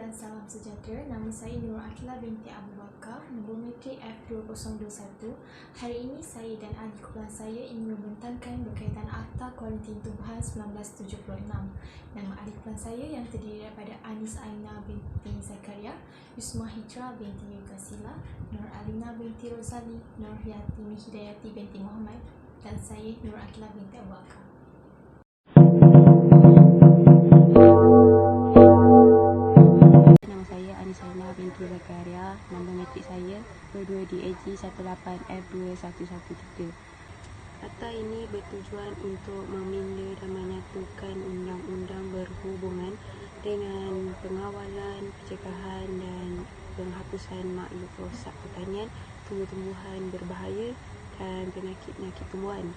dan salam sejahtera. Nama saya Nur Akila binti Abu Bakar, nombor metrik F2021. Hari ini saya dan adik kumpulan saya ingin membentangkan berkaitan Akta Kuarantin Tumbuhan 1976. Nama adik kumpulan saya yang terdiri daripada Anis Aina binti Zakaria, Yusma Hijra binti Yukasila, Nur Alina binti Rosali, Nur Yatimi Hidayati binti Muhammad, dan saya Nur Akila binti Abu Bakar. Binti Zakaria, nombor metrik saya 22DAG 18F2113. Akta ini bertujuan untuk meminda dan menyatukan undang-undang berhubungan dengan pengawalan, pencegahan dan penghapusan makhluk rosak pertanian, tumbuh-tumbuhan berbahaya dan penyakit-penyakit tumbuhan.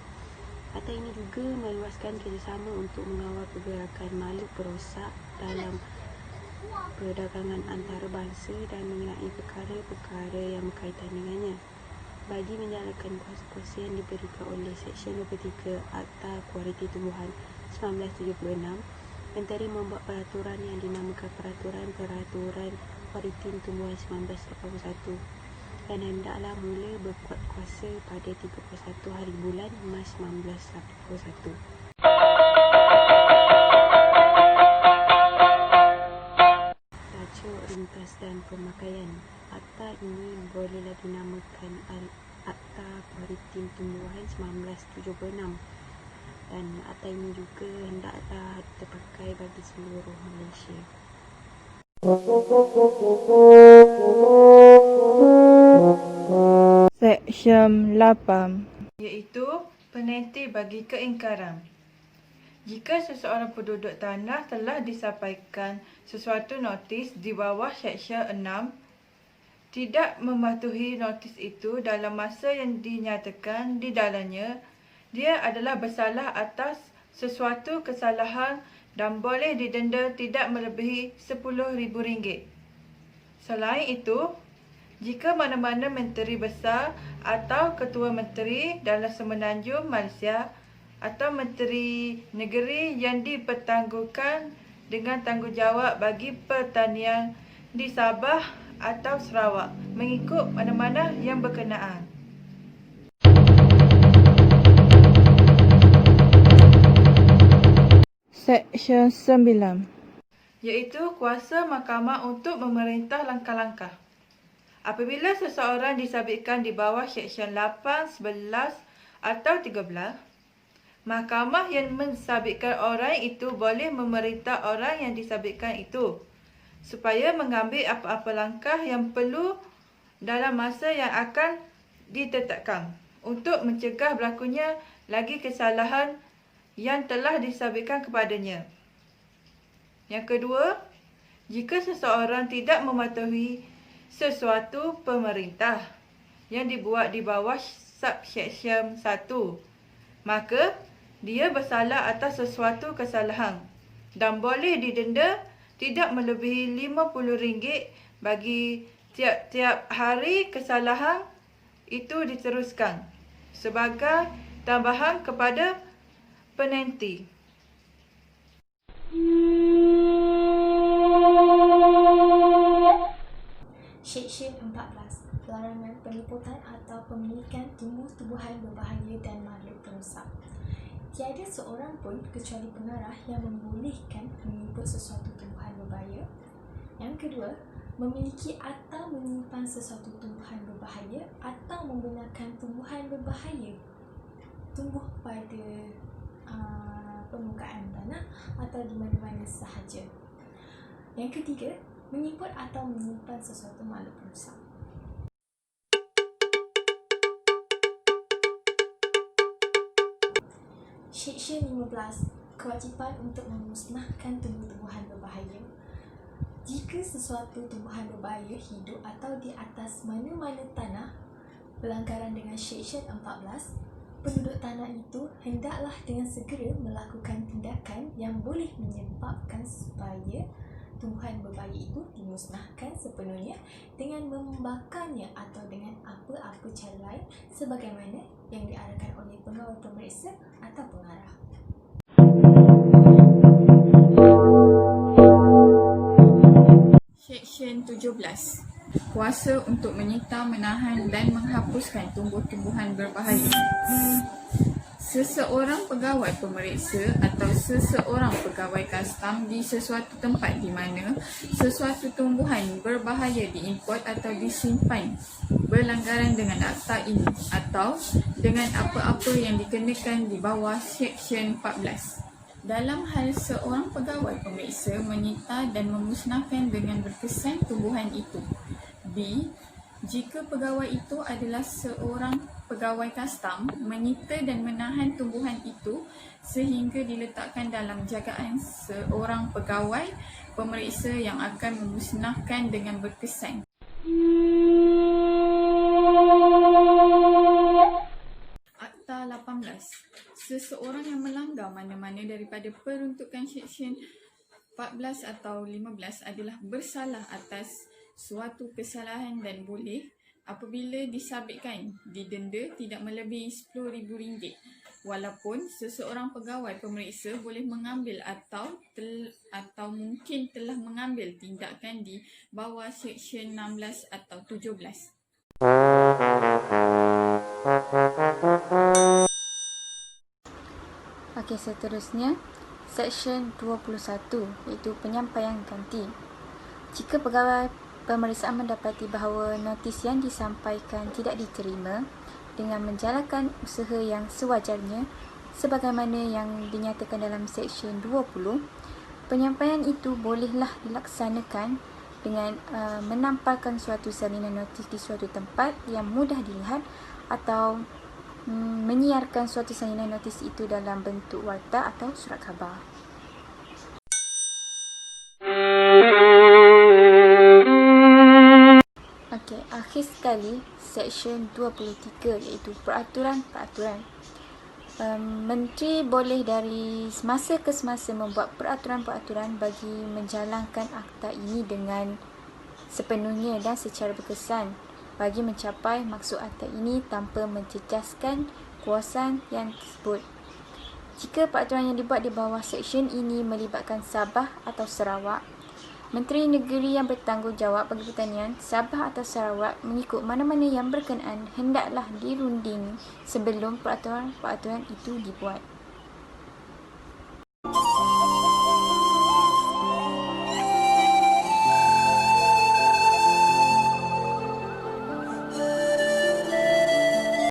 Akta ini juga meluaskan kerjasama untuk mengawal pergerakan makhluk perosak dalam perdagangan antarabangsa dan mengenai perkara-perkara yang berkaitan dengannya. Bagi menjalankan kuasa-kuasa yang diberikan oleh Seksyen 23 Akta Kuarantin Tumbuhan 1976, Menteri membuat peraturan yang dinamakan Peraturan Kuarantin Tumbuhan 1981 dan hendaklah mula berkuat kuasa pada 31 hari bulan Mac 1981. Ringkas dan pemakaian. Akta ini bolehlah dinamakan Akta Kuarantin Tumbuhan 1976 dan akta ini juga hendaklah terpakai bagi seluruh Malaysia. Seksyen 8 iaitu penentu bagi keingkaran. Jika seseorang penduduk tanah telah disampaikan sesuatu notis di bawah Seksyen 6, tidak mematuhi notis itu dalam masa yang dinyatakan di dalamnya, dia adalah bersalah atas sesuatu kesalahan dan boleh didenda tidak melebihi RM10,000. Selain itu, jika mana-mana Menteri Besar atau Ketua Menteri dalam Semenanjung Malaysia atau Menteri Negeri yang dipertanggungjawabkan dengan tanggungjawab bagi pertanian di Sabah atau Sarawak mengikut mana-mana yang berkenaan. Seksyen 9 iaitu kuasa mahkamah untuk memerintah langkah-langkah. Apabila seseorang disabitkan di bawah Seksyen 8, 11 atau 13, mahkamah yang mensabitkan orang itu boleh memerintah orang yang disabitkan itu supaya mengambil apa-apa langkah yang perlu dalam masa yang akan ditetapkan untuk mencegah berlakunya lagi kesalahan yang telah disabitkan kepadanya. Yang kedua, jika seseorang tidak mematuhi sesuatu pemerintah yang dibuat di bawah subseksyen 1, maka dia bersalah atas sesuatu kesalahan dan boleh didenda tidak melebihi RM50 bagi tiap-tiap hari kesalahan itu diteruskan sebagai tambahan kepada penentu. Seksyen 14. Larangan peliputan atau pemilikan tumbuh-tumbuhan berbahaya dan makhluk perosak. Tiada seorang pun kecuali pengarah yang membolehkan meliput sesuatu tumbuhan berbahaya. Yang kedua, memiliki atau menyimpan sesuatu tumbuhan berbahaya atau membenarkan tumbuhan berbahaya tumbuh pada permukaan tanah atau di mana-mana sahaja. Yang ketiga, meliput atau menyimpan sesuatu makhluk perosak. Seksyen 15. Kewajipan untuk memusnahkan tumbuh-tumbuhan berbahaya. Jika sesuatu tumbuhan berbahaya hidup atau di atas mana-mana tanah berlanggaran dengan Seksyen 14, penduduk tanah itu hendaklah dengan segera melakukan tindakan yang boleh menyebabkan supaya tumbuhan berbahaya itu dimusnahkan sepenuhnya dengan membakarnya atau dengan apa-apa cara lain sebagaimana yang diarahkan oleh pengawal pemeriksa atau pengarah. 17. Kuasa untuk menyita, menahan dan menghapuskan tumbuh-tumbuhan berbahaya. Seseorang pegawai pemeriksa atau seseorang pegawai kastam di sesuatu tempat di mana sesuatu tumbuhan berbahaya diimport atau disimpan berlanggaran dengan akta ini atau dengan apa-apa yang dikenakan di bawah Seksyen 14. Dalam hal seorang pegawai pemeriksa menyita dan memusnahkan dengan berkesan tumbuhan itu. B. Jika pegawai itu adalah seorang pegawai kastam, menyita dan menahan tumbuhan itu sehingga diletakkan dalam jagaan seorang pegawai pemeriksa yang akan memusnahkan dengan berkesan. Akta 18. Seseorang yang melanggar mana-mana daripada peruntukan Seksyen 14 atau 15 adalah bersalah atas suatu kesalahan dan boleh apabila disabitkan didenda tidak melebihi RM10,000 walaupun seseorang pegawai pemeriksa boleh mengambil atau mungkin telah mengambil tindakan di bawah Seksyen 16 atau 17. Okey, seterusnya Seksyen 21 iaitu penyampaian ganti. Jika pegawai pemeriksaan mendapati bahawa notis yang disampaikan tidak diterima dengan menjalankan usaha yang sewajarnya sebagaimana yang dinyatakan dalam Seksyen 20, penyampaian itu bolehlah dilaksanakan dengan menampalkan suatu salinan notis di suatu tempat yang mudah dilihat atau menyiarkan suatu salinan notis itu dalam bentuk warta atau surat khabar. Okey, akhir sekali Seksyen 23 iaitu peraturan-peraturan. Menteri boleh dari semasa ke semasa membuat peraturan-peraturan bagi menjalankan akta ini dengan sepenuhnya dan secara berkesan bagi mencapai maksud akta ini tanpa menjejaskan kuasaan yang tersebut. Jika peraturan yang dibuat di bawah seksyen ini melibatkan Sabah atau Sarawak, Menteri Negeri yang bertanggungjawab bagi pertanian Sabah atau Sarawak mengikut mana-mana yang berkenaan hendaklah dirunding sebelum peraturan-peraturan itu dibuat.